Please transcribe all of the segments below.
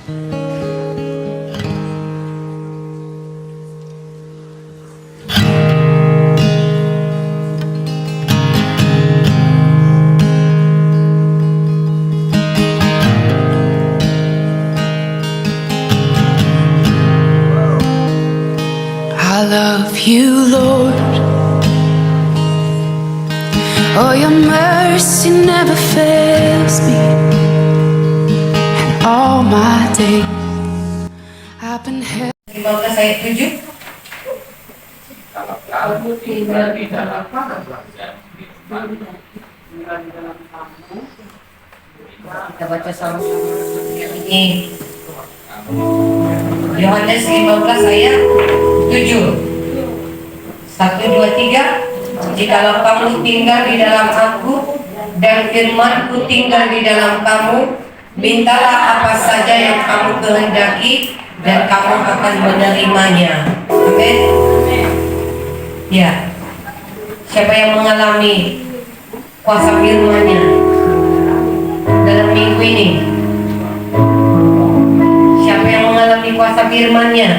I love you, Lord. Oh, your mercy never fails me. And all my days I've been held. 15 ayat 7. Kalau kamu tinggal di dalam kamu dan Kita baca sama-sama ini. Yohanes 15 ayat 7. 1, 2, 3. Jikalau kamu tinggal di dalam aku dan firman-Ku tinggal di dalam kamu, mintalah apa saja yang kamu kehendaki dan kamu akan menerimanya. Amin. Ya. Siapa yang mengalami kuasa firman-Nya dalam minggu ini? Siapa yang mengalami kuasa firman-Nya?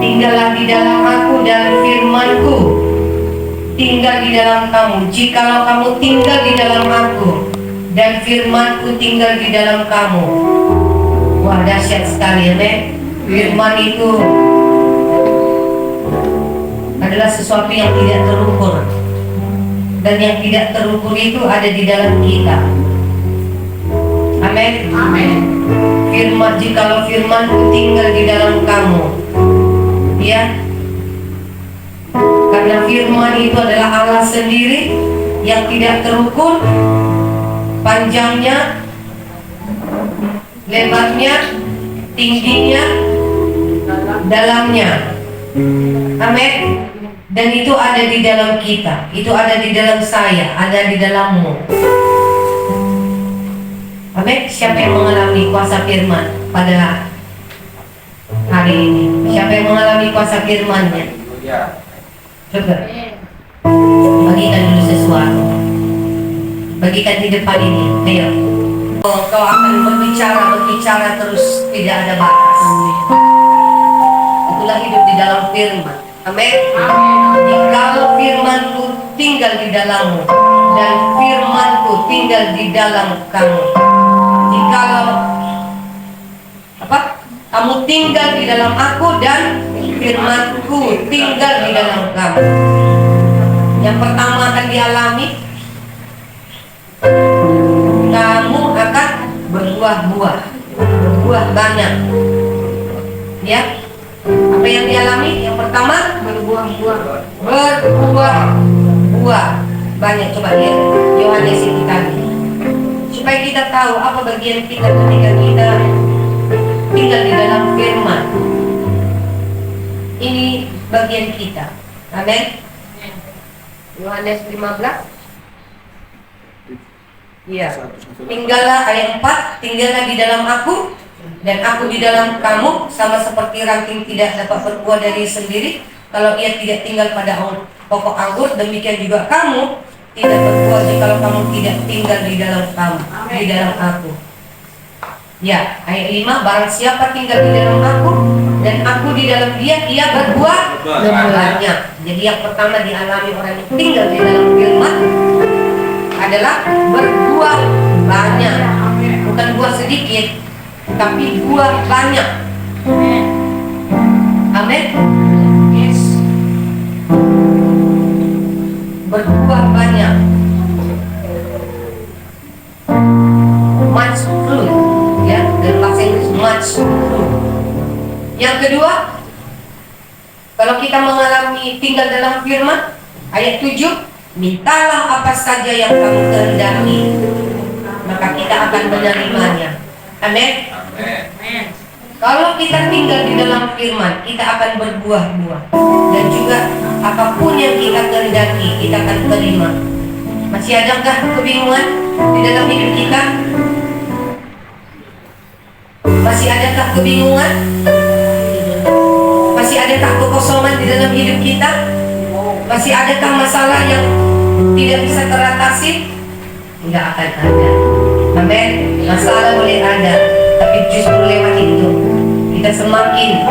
Tinggallah di dalam aku dan firman-Ku tinggal di dalam kamu. Jikalau kamu tinggal di dalam aku dan firman-Ku tinggal di dalam kamu. Wah, dahsyat sekali ya, Firman itu adalah sesuatu yang tidak terukur, dan yang tidak terukur itu ada di dalam kita. Amin. Amin. Firman, jikalau firman-Ku tinggal di dalam kamu, ya, karena firman itu adalah Allah sendiri yang tidak terukur, panjangnya, lebarnya, tingginya, dalamnya. Amin. Dan itu ada di dalam kita, itu ada di dalam saya, ada di dalammu. Amin. Siapa yang mengalami kuasa firman pada hari ini? Siapa yang mengalami kuasa firman-Nya? Coba bagikan dulu sesuatu, bagikan di depan ini. Ayo, kau akan berbicara terus, tidak ada batas. Itulah hidup di dalam firman. Amin. Jikalau firman-Ku tinggal di dalammu dan firman-Ku tinggal di dalam kamu. Jikalau kamu tinggal di dalam aku dan firman-Ku tinggal di dalam kamu. Yang pertama akan dialami, kamu akan berbuah-buah, berbuah banyak. Ya, apa yang dialami? Yang pertama, berbuah-buah, berbuah-buah banyak. Coba lihat Yohanes itu tadi, supaya kita tahu apa bagian kita ketika kita tinggal di dalam firman. Ini bagian kita. Amin. Yohanes 15. Iya. Tinggallah ayat 4, tinggallah di dalam aku dan aku di dalam kamu, sama seperti ranting tidak dapat berbuah dari sendiri kalau ia tidak tinggal pada pokok anggur, demikian juga kamu tidak berbuah jikalau kamu tidak tinggal di dalam kamu, di dalam aku. Ya, ayat 5, barang siapa tinggal di dalam aku dan aku di dalam dia, ia berbuah banyak. Jadi yang pertama dialami orang yang tinggal di dalam firman adalah berbuah banyak. Bukan buah sedikit, tapi buah banyak. Amin. Yes. Berbuah banyak. Much fruit. Ya, dalam bahasa Inggris much fruit. Yang kedua, kalau kita mengalami tinggal dalam firman, ayat 7, mintalah apa saja yang kamu kehendaki, maka kita akan menerimanya. Amin. Kalau kita tinggal di dalam firman, kita akan berbuah-buah, dan juga apapun yang kita kehendaki, kita akan terima. Masih adakah kebingungan di dalam hidup kita? Masih adakah kebingungan? Masih adakah kekosongan di dalam hidup kita? Masih adakah masalah yang tidak bisa teratasi? Tidak akan ada. Amin. Masalah boleh ada, Tapi justru lewat itu kita semakin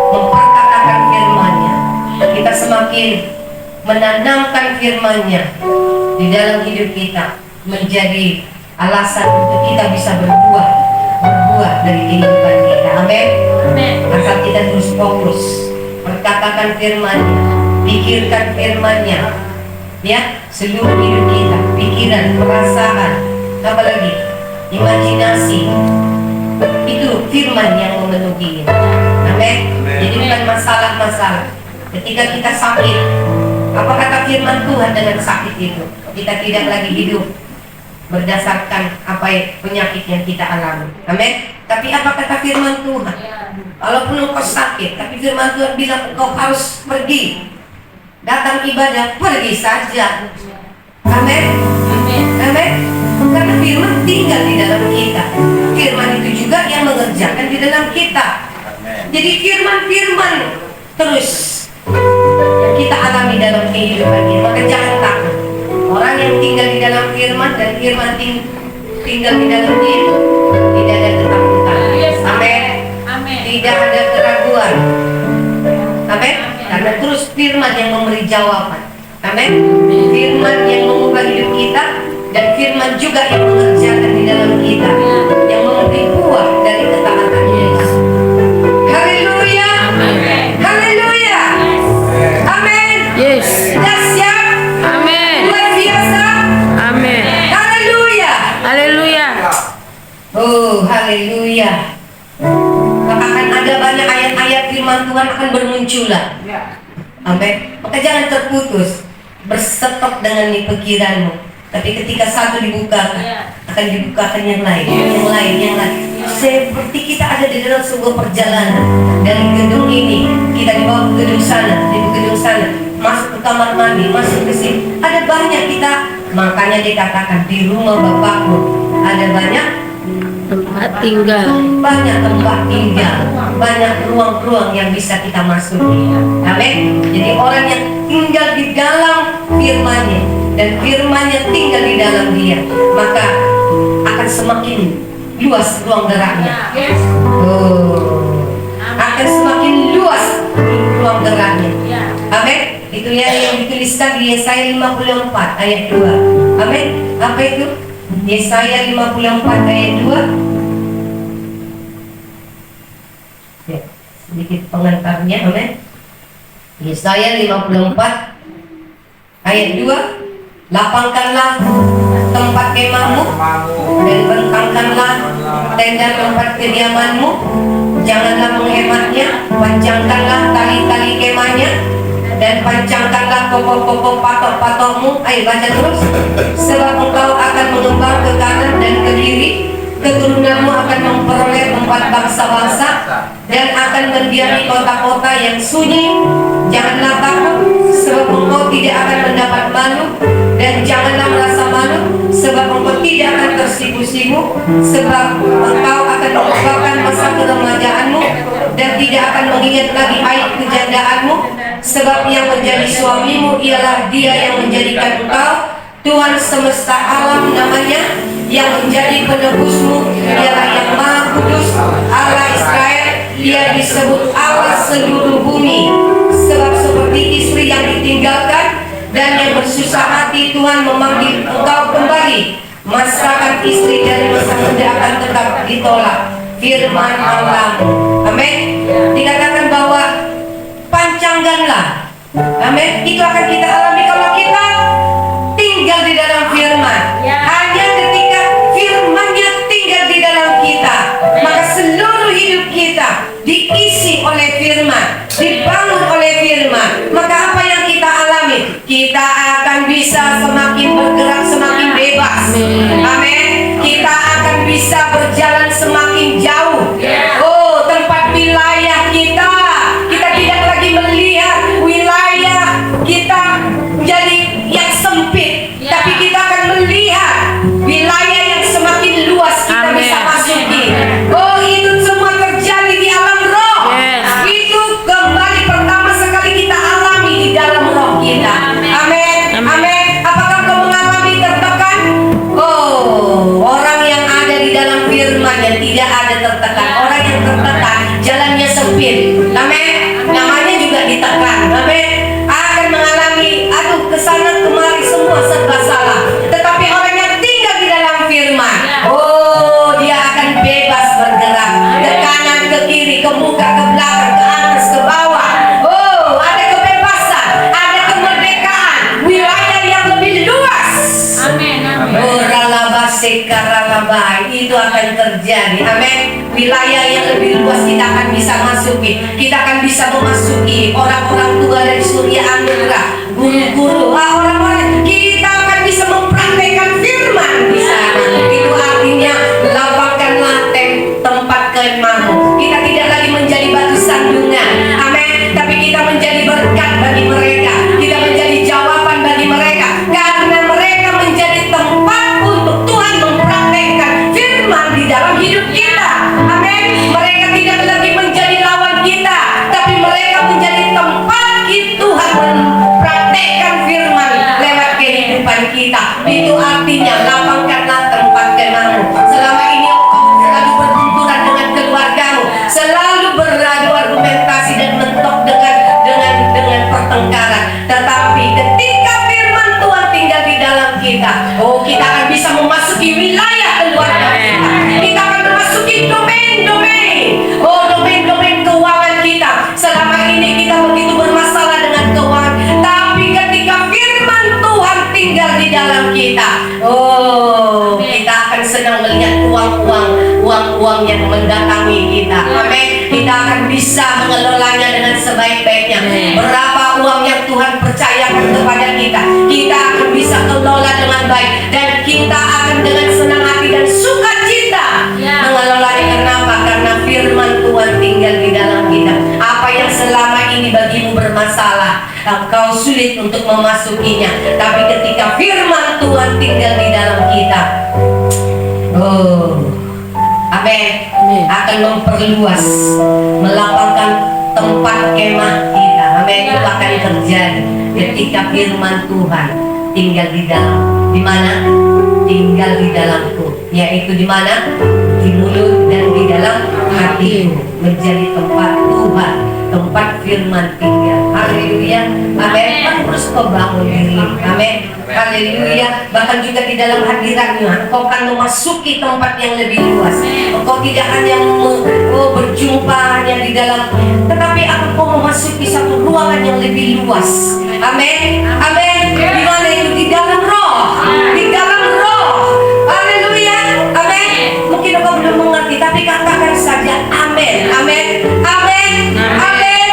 memperkatakan firman-Nya, kita semakin menanamkan firman-Nya di dalam hidup kita, menjadi alasan untuk kita bisa berbuah dari kehidupan kita. Amin. Asal kita terus fokus, perkatakan firman-Nya, pikirkan firman-Nya, ya, seluruh hidup kita, pikiran, perasaan, apalagi imajinasi, itu firman yang memenuhi. Amin. Jadi bukan masalah-masalah. Ketika kita sakit, apa kata firman Tuhan dengan sakit itu? Kita tidak lagi hidup berdasarkan penyakit yang kita alami. Amin. Tapi apa kata firman Tuhan? Walaupun engkau sakit, tapi firman Tuhan bilang engkau harus pergi. Datang ibadah, pergi saja. Amin. Amin. Karena firman tinggal di dalam kita. Firman itu juga yang mengerjakan di dalam kita. Jadi firman-firman terus yang kita alami dalam kehidupan kita. Maka jangan takut. Orang yang tinggal di dalam firman dan firman tinggal di dalam dia, tidak ada ketakutan. Amin. Tidak ada keraguan. Amin. Karena terus firman yang memberi jawaban. Amin. Firman yang mengubah hidup kita, dan firman juga yang mengerjakan di dalam kita, yang memberi buah dari ketaatan Yesus. Haleluya. Haleluya. Amin. Yes. Sudah siap? Amin. Luar biasa. Amin. Haleluya. Haleluya. Oh, haleluya. Maka akan ada banyak ayat-ayat firman Tuhan akan bermunculan. Amin. Maka jangan terputus, berstop dengan pikiranmu. Tapi ketika satu dibukakan, akan dibukakan yang lain, yang lain, yang lain. Seperti kita ada di dalam sebuah perjalanan. Dari gedung ini, kita dibawa ke gedung sana, di gedung sana, masuk ke kamar mandi, masuk ke sini. Ada banyak kita, makanya dikatakan di rumah Bapakku ada banyak Tempat tinggal. banyak tempat tinggal, banyak ruang-ruang yang bisa kita masuki. Amin. Jadi orang yang tinggal di dalam firman-Nya dan firman-Nya tinggal di dalam dia, maka akan semakin luas ruang geraknya. Oh, akan semakin luas ruang geraknya. Amin. Itu yang dituliskan di Yesaya 54 ayat 2. Amin. Apa itu? Yesaya 54 ayat 2. Ya, sedikit pengantarnya. Amin. Yesaya 54 ayat 2. Lapangkanlah tempat kemahmu dan bentangkanlah tenda tempat kediamanmu. Janganlah menghematnya, panjangkanlah tali-tali kemahnya dan pancangkanlah pokok-pokok patok-patokmu. Ayo baca terus. Sebab engkau akan mengembang ke kanan dan ke kiri, keturunanmu akan memperoleh tempat bangsa-bangsa dan akan mendiami kota-kota yang sunyi. Janganlah takut, sebab engkau tidak akan mendapat malu, dan janganlah merasa malu, sebab engkau tidak akan tersipu-sipu, sebab engkau akan melupakan masa keremajaanmu dan tidak akan mengingat lagi aib kejandaanmu. Sebab yang menjadi suamimu ialah Dia yang menjadikan engkau, Tuhan semesta alam namanya. Yang menjadi penebusmu ialah Yang Maha Kudus, Allah Israel. Dia disebut Allah seluruh bumi. Sebab seperti istri yang ditinggalkan dan yang bersusah hati, Tuhan memanggil engkau kembali. Masakan istri dari masa muda akan tetap ditolak. Firman Allah. Amin. Dikatakan bahwa pancangkanlah. Amin. Itu akan kita alami kalau kita tinggal di dalam firman. Hanya ketika firman-Nya tinggal di dalam kita, maka seluruh hidup kita diisi oleh firman, dibangun oleh firman. Maka apa yang kita alami? Kita akan bisa semakin bergerak, semakin bebas. Amin. Kita akan bisa berjalan semakin jauh. Oh, tempat wilayah kita tidak lagi melihat wilayah kita menjadi yang sempit, tapi kita akan melihat wilayah yang semakin luas kita bisa masuki. Oh, itu semua terjadi di alam roh. Itu kembali pertama sekali kita alami di dalam roh kita. Amin. Amin. Apakah kau mengalami tertekan? Oh, orang yang ada di dalam firman yang tidak ada tertekan. Orang yang tertekan jalannya sempit. Amin. Namanya juga ditekan. Amin. Akan mengalami kesana kemari semua serba salah. Tetapi orang yang tinggal di dalam firman, oh, dia akan bebas bergerak ke kanan, ke kiri, ke muka, ke belakang, ke atas, ke bawah. Oh, ada kebebasan, ada kemerdekaan, wilayah yang lebih luas. Amin. Oh, itu akan terjadi. Amin. Wilayah yang lebih luas kita akan bisa masuki. Kita akan bisa memasuki orang-orang tua dari Surya Anugerah, guru-guru, orang-orang. Kita akan bisa mempraktekkan firman di sana. Itu artinya lapangkanlah tempat kemahmu. Kita tidak lagi menjadi batu sandungan. Amin. Tapi kita menjadi berkat bagi mereka. Kita menjadi jawaban bagi mereka. Karena mereka menjadi tempat untuk Tuhan mempraktekkan firman di dalam hidup kita. Amin. Mereka tidak lagi menjadi lawan kita, tapi mereka menjadi tempat Tuhan mempraktekkan firman lewat kehidupan kita. Itu artinya lapangkanlah tempat kemahmu. Selama ini engkau selalu berbenturan dengan keluargamu, selalu beradu argumentasi dan mentok dengan pertengkaran. Tetapi ketika firman Tuhan tinggal di dalam kita, oh, kita akan bisa memasuki wilayah keluarga kita. Kita akan memasuki domain-domain. Oh, domain-domain keuangan kita. Selama ini kita begitu bermasalah dengan keuangan, tapi ketika firman Tuhan tinggal di dalam kita, oh, kita akan senang melihat uang-uang yang mendatangi kita. Amin. Kita akan bisa mengelolanya dengan sebaik-baiknya. Berapa uang yang Tuhan percayakan kepada kita, kita akan bisa kelola dengan baik, dan kita akan dengan senang hati dan sukacita mengelolanya. Kenapa? Karena firman Tuhan tinggal di dalam kita. Apa yang selama ini bagimu bermasalah, kau sulit untuk memasukinya, tapi ketika firman Tuhan tinggal di dalam kita, oh, amin, akan memperluas, melapangkan tempat kemah kita. Amin. Itu akan terjadi ketika firman Tuhan tinggal di dalam. Di mana? Tinggal di dalamku, yaitu di mana? Di mulut dan di dalam hatimu, menjadi tempat Tuhan, tempat firman tinggal. Haleluya. Amin. Terus kau bangun diri. Amin. Haleluya. Bahkan juga di dalam hadiratnya kau akan memasuki tempat yang lebih luas. Kau tidak hanya berjumpa hanya di dalam, tetapi kau memasuki satu ruangan yang lebih luas. Amin. Amin. Di mana itu? Di dalam roh. Di dalam roh. Haleluya. Amin. Mungkin kau belum mengerti, tapi katakan saja amin. Amin. Amin. Amin.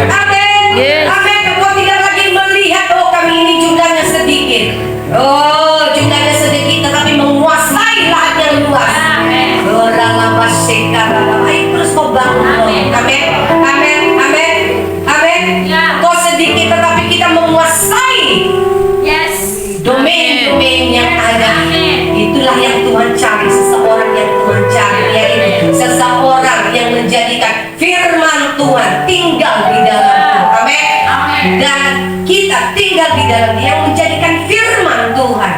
Amin. Amin. Kau tidak lagi melihat, oh, kami ini jumlahnya sedikit. Oh, jumlahnya sedikit, tetapi menguasai lahan yang luas. Oh, lama masih terus kau bangun. Amin. Amin. Amin. Amin. Kau sedikit, tetapi kita menguasai domain-domain yang ada. Itulah yang Tuhan cari, seseorang yang Tuhan cari, yaitu seseorang yang menjadikan firman Tuhan tinggal di dalamku. Amin. Dan kita tinggal di dalam Dia yang menjadikan firman Tuhan.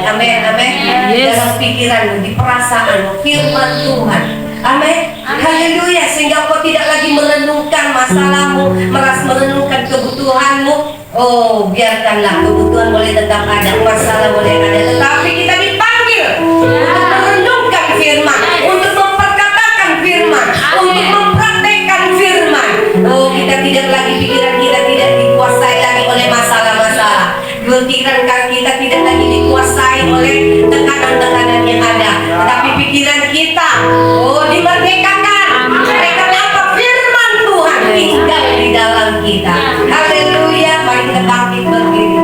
Amin. Amin. Dalam pikiranmu, di perasaanmu, firman Tuhan. Amin. Haleluya. Sehingga kau tidak lagi merenungkan masalahmu, merenungkan kebutuhanmu. Oh, biarkanlah kebutuhan boleh tetap ada, masalah boleh ada, tetapi kita dipanggil untuk merenungkan firman, untuk memperkatakan firman, untuk mempraktekkan firman. Oh, kita tidak lagi, pikiran kita tidak dikuasai lagi oleh masalah-masalah. Pikiran kita tidak lagi dikuasai oleh tekanan-tekanan yang ada, tetapi pikiran kita, oh, dimerdekakan. Mereka apa? Firman Tuhan tinggal di dalam kita. Haleluya. Mari kita bangkit berdiri,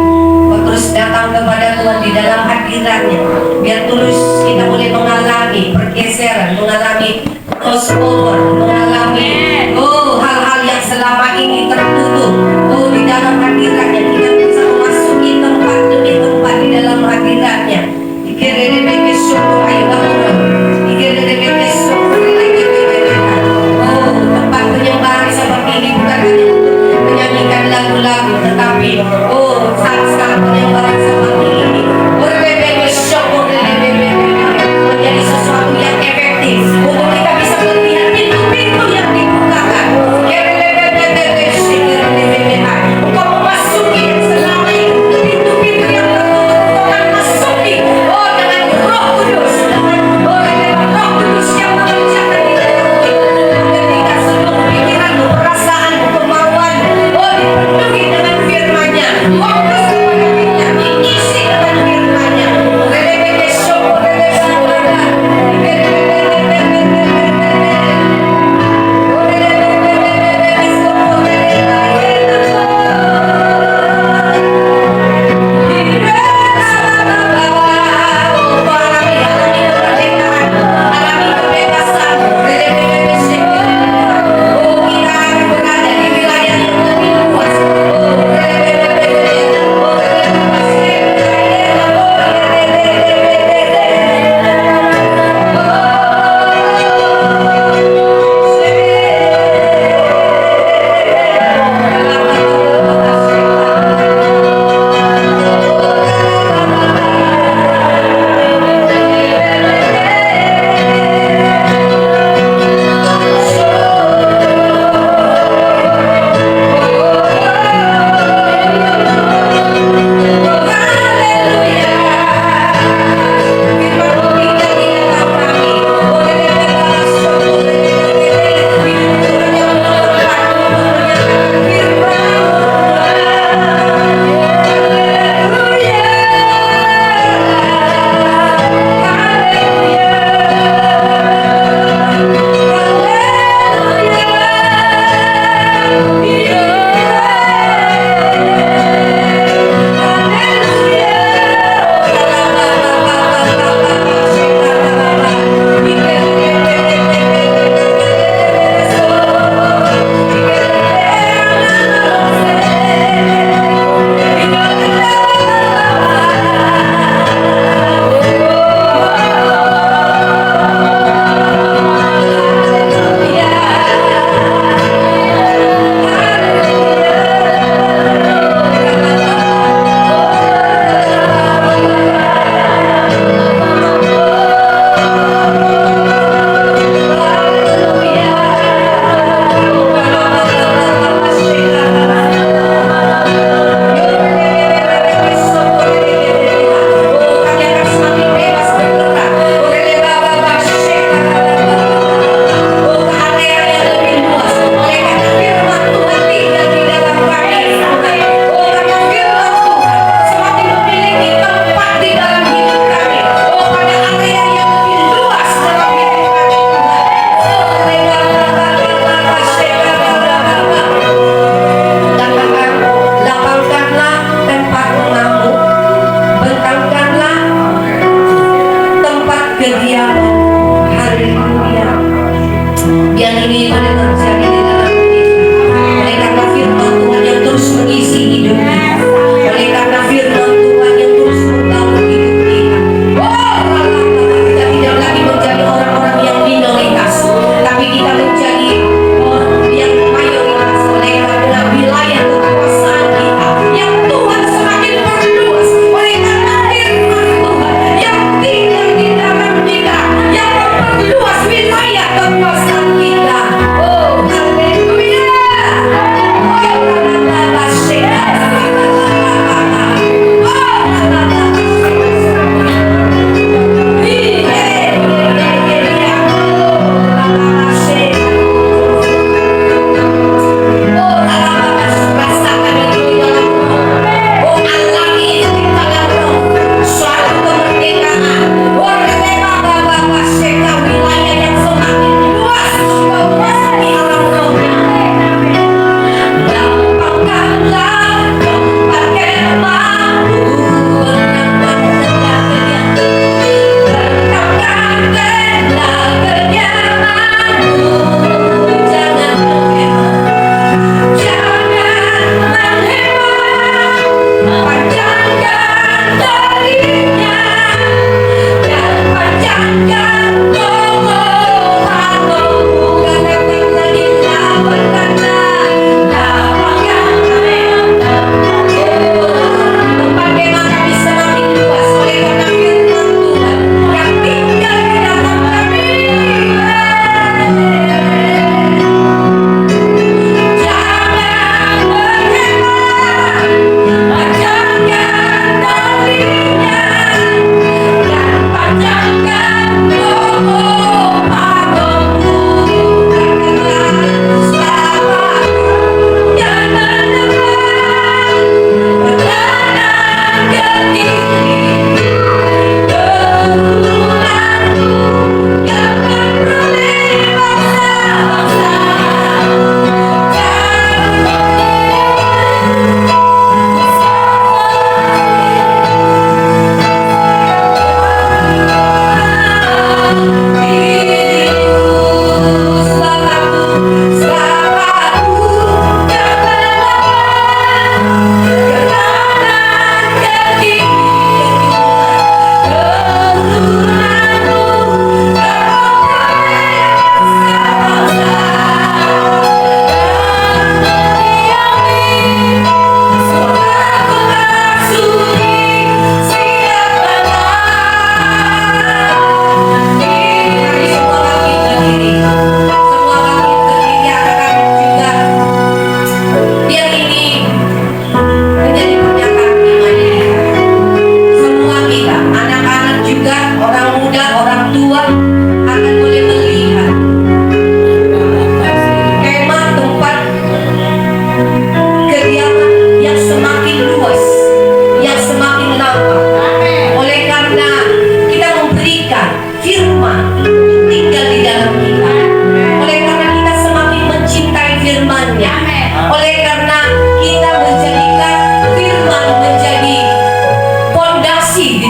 terus datang kepada Tuhan di dalam hadiratnya. kediaman. Haleluya. Biar ini boleh terjadi di dalam kita. Oleh karena firman Tuhan yang terus mengisi hidup kita. Oleh karena firman Tuhan yang terus membangun hidup kita. Kita tidak lagi menjadi orang-orang yang minoritas, tapi kita menjadi orang yang mayoritas. Oleh karena wilayah kekuasaan kita yang Tuhan semakin perluas. Oleh karena firman Tuhan yang tinggal di dalam kita, yang memperluas wilayah kekuasaan kita. Oh, haleluya.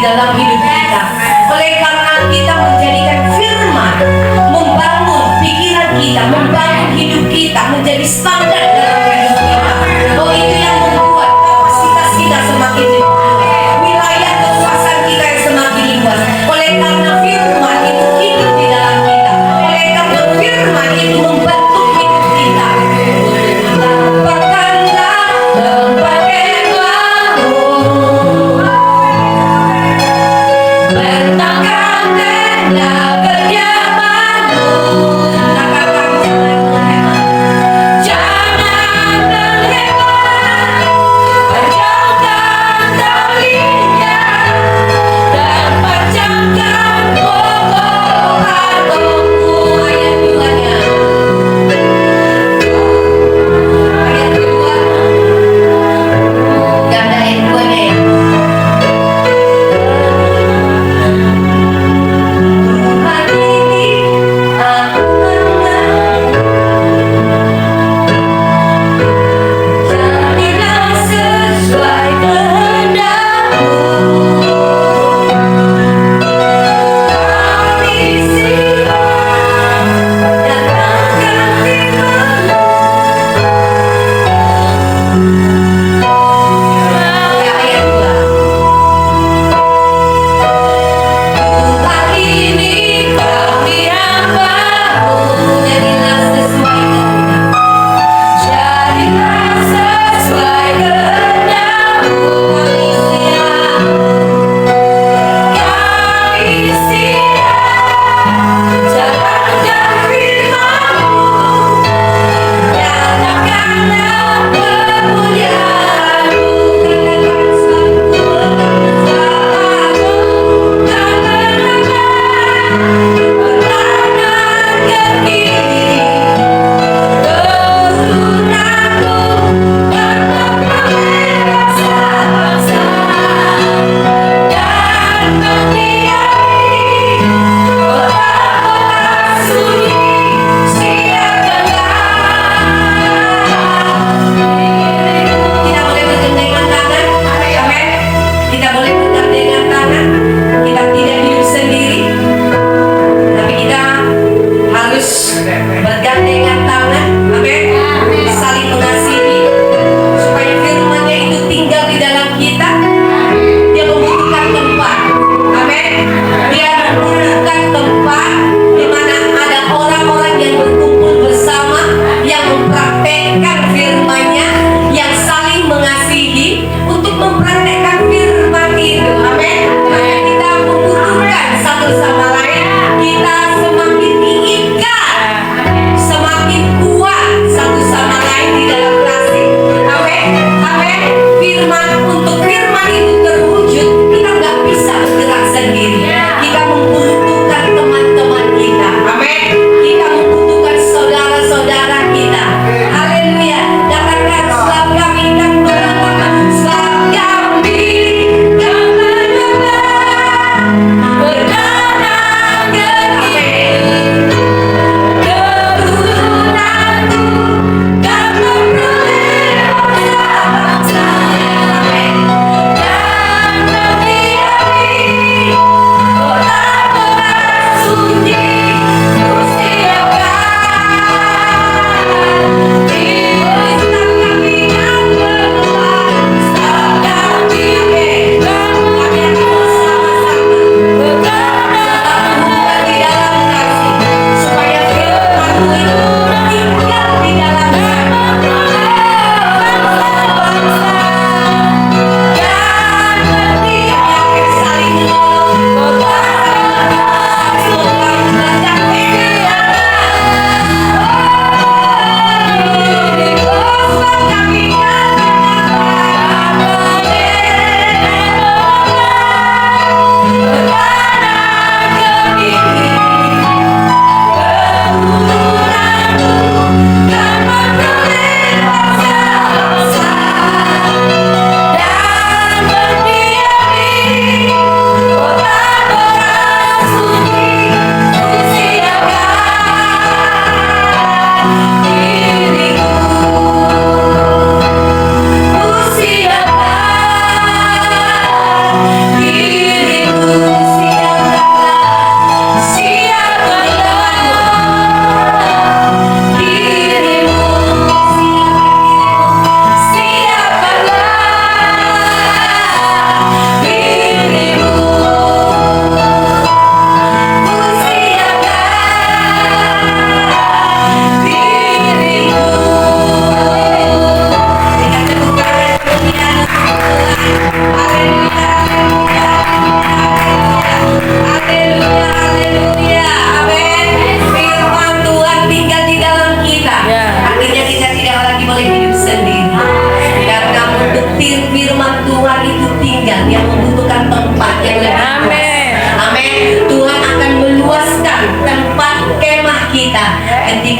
dalam hidup kita. Oleh karena kita menjadikan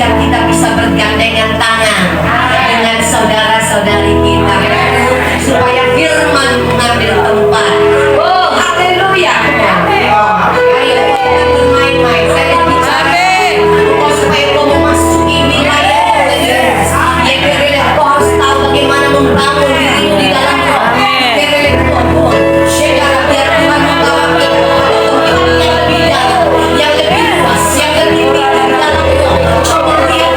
ketika kita bisa bergandengan tangan dengan saudara-saudari kita, supaya firman mengambil tempat. Oh, haleluya. Ayo jangan bermain-main. Saya bicara kau supaya kau memasuki wilayah yang kau harus tahu bagaimana membangun dirimu di dalam roh. Biar Tuhan membawa kita yang lebih dalam, yang lebih luas, yang lebih tinggi di dalam roh. Coba lihat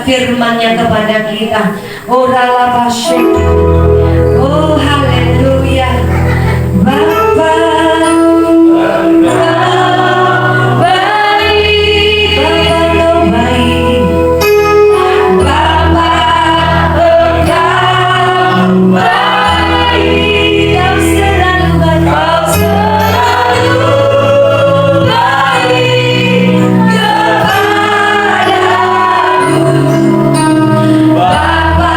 firman-Nya kepada kita. Oh ralabasheka. Oh haleluya. Bapa baik, Bapa baik, Bapa Engkau baik, Kau selalu baik, Kau selalu baik kepadaku. Bapa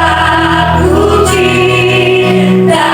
ku cinta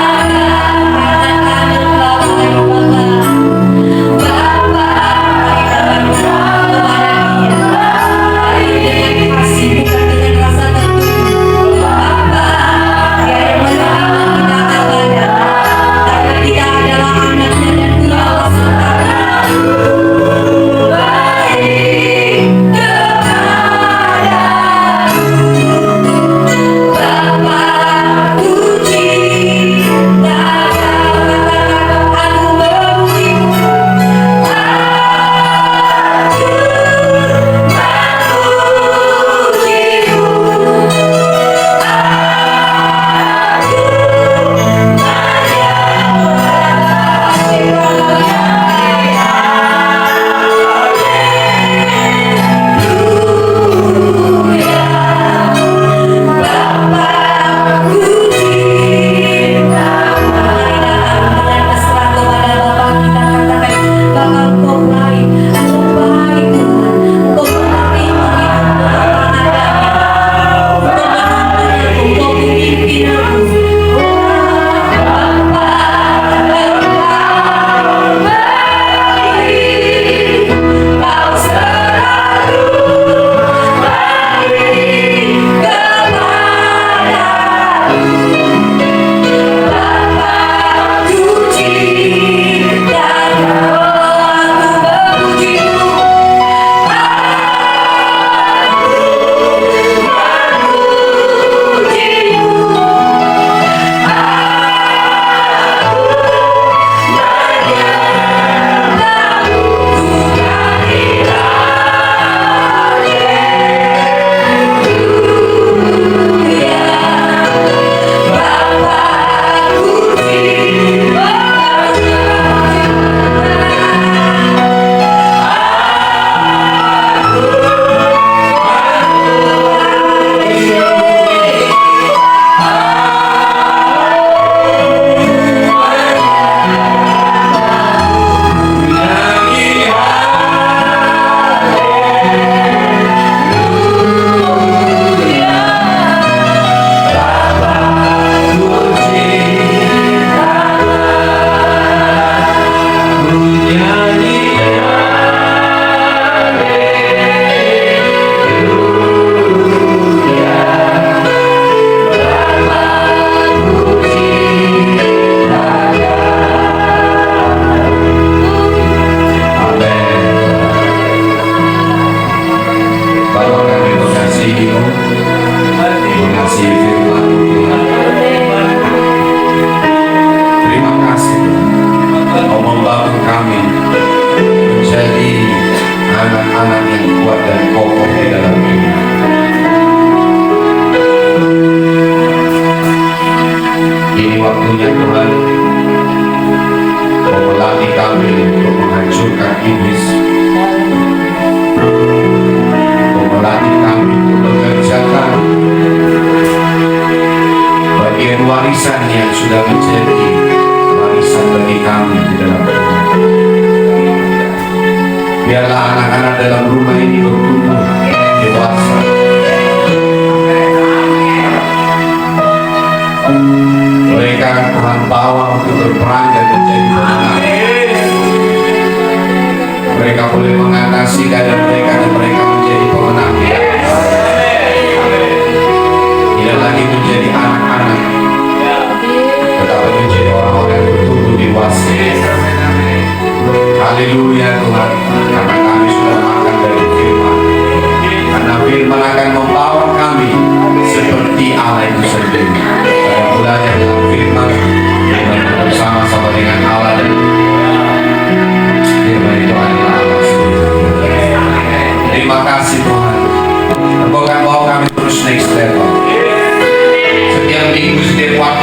Terima kasih Tuhan.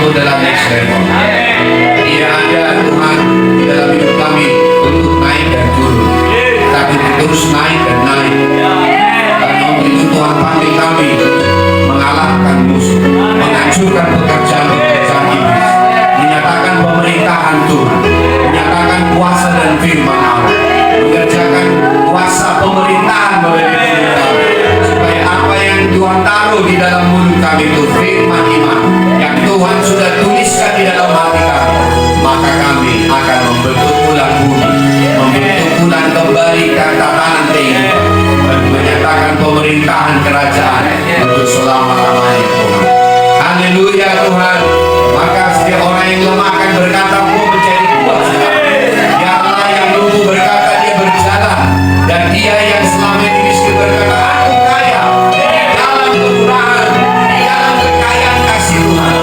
masuk dalam next level. Tidak ada Tuhan di dalam hidup kami untuk naik dan turun, tapi terus naik dan naik. Karena untuk itu Tuhan panggil kami mengalahkan musuh, menghancurkan pekerjaan-pekerjaan iblis, menyatakan pemerintahan Tuhan, menyatakan kuasa dan firman Allah, mengerjakan kuasa pemerintahan melalui mulut kami, supaya apa yang Tuhan taruh di dalam mulut kami itu firman iman yang Tuhan sudah tuliskan di dalam hati kami, maka kami akan membentuk ulang bumi, membentuk ulang kembali tatanan kehidupan, dan menyatakan pemerintahan kerajaan untuk selama-lamanya Tuhan. Haleluya Tuhan. Maka setiap orang yang lemah akan berkata, "Aku menjadi kuat sekarang." Ya Allah, yang lumpuh berkata dia berjalan, dan dia yang selama ini miskin berkata, "Aku kaya dalam kemurahan, dalam kekayaan kasih Tuhan."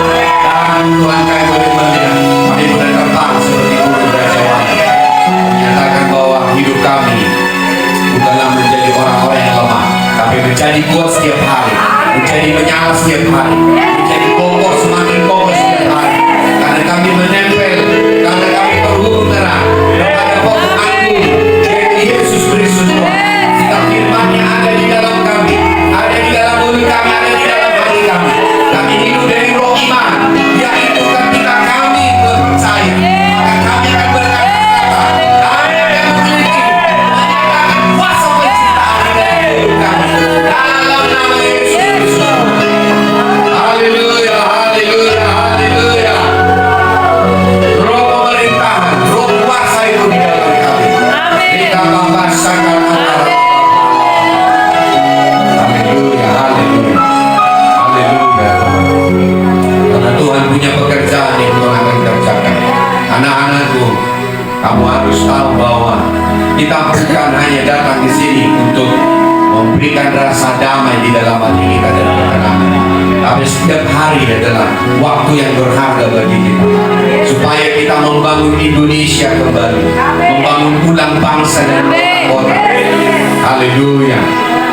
Dan Tuhan kami boleh melihat, kami boleh terbang seperti burung Raja Wali, menyatakan bahwa hidup kami bukanlah menjadi orang-orang yang lemah, tapi menjadi kuat setiap hari, menjadi menyala setiap hari, menjadi kokoh semakin kokoh setiap hari, karena kami menempel, karena kami berhubung terang kepada pokok agung yaitu Yesus Kristus Tuhan. Setiap firman-Nya ada di dalam kami, ada di dalam mulut kami, ada di dalam hati kami. Kami hidup dari roh iman, yaitu ketika kami percaya, maka kami akan berkata-kata, "Kami yang memiliki menyatakan kuasa penciptaan di dalam hidup kami." Dalam nama Yesus Kristus. Haleluya, haleluya, haleluya. Roh pemerintahan, roh kuasa itu di dalam kami. Kita membahasakan antara. Haleluya, haleluya, haleluya. Karena Tuhan punya pekerjaan yang Tuhan akan kerjakan. Anak-anakku, kamu harus tahu bahwa kita bukan hanya datang di sini untuk memberikan rasa damai di dalam hati kita dan ketenangan, tapi setiap hari adalah waktu yang berharga bagi kita, supaya kita membangun Indonesia kembali, membangun ulang bangsa dan kota. Haleluya.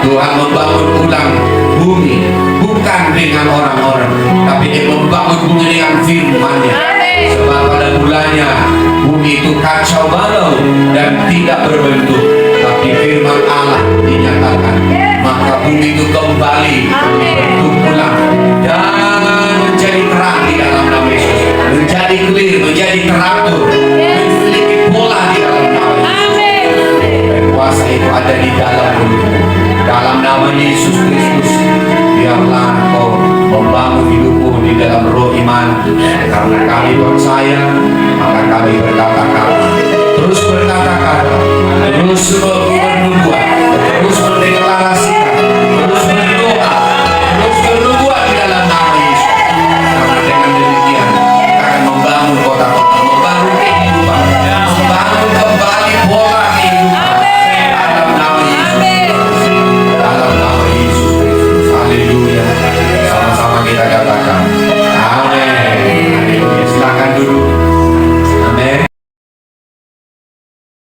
Tuhan membangun ulang bumi bukan dengan orang-orang, tapi Dia membangun bumi dengan firman-Nya. Sebab pada mulanya bumi itu kacau balau dan tidak berbentuk, tapi firman Allah dinyatakan, maka bumi itu kembali berbentuk ulang dan menjadi terang di dalam nama Yesus, menjadi clear, menjadi teratur, memiliki pola di dalam nama Yesus. Dan kuasa itu ada di dalam mulutmu. Dalam nama Yesus Kristus, biarlah Engkau membangun hidupmu di dalam roh iman. Karena kami percaya, maka kami berkata-kata, terus berkata-kata, terus bergubernur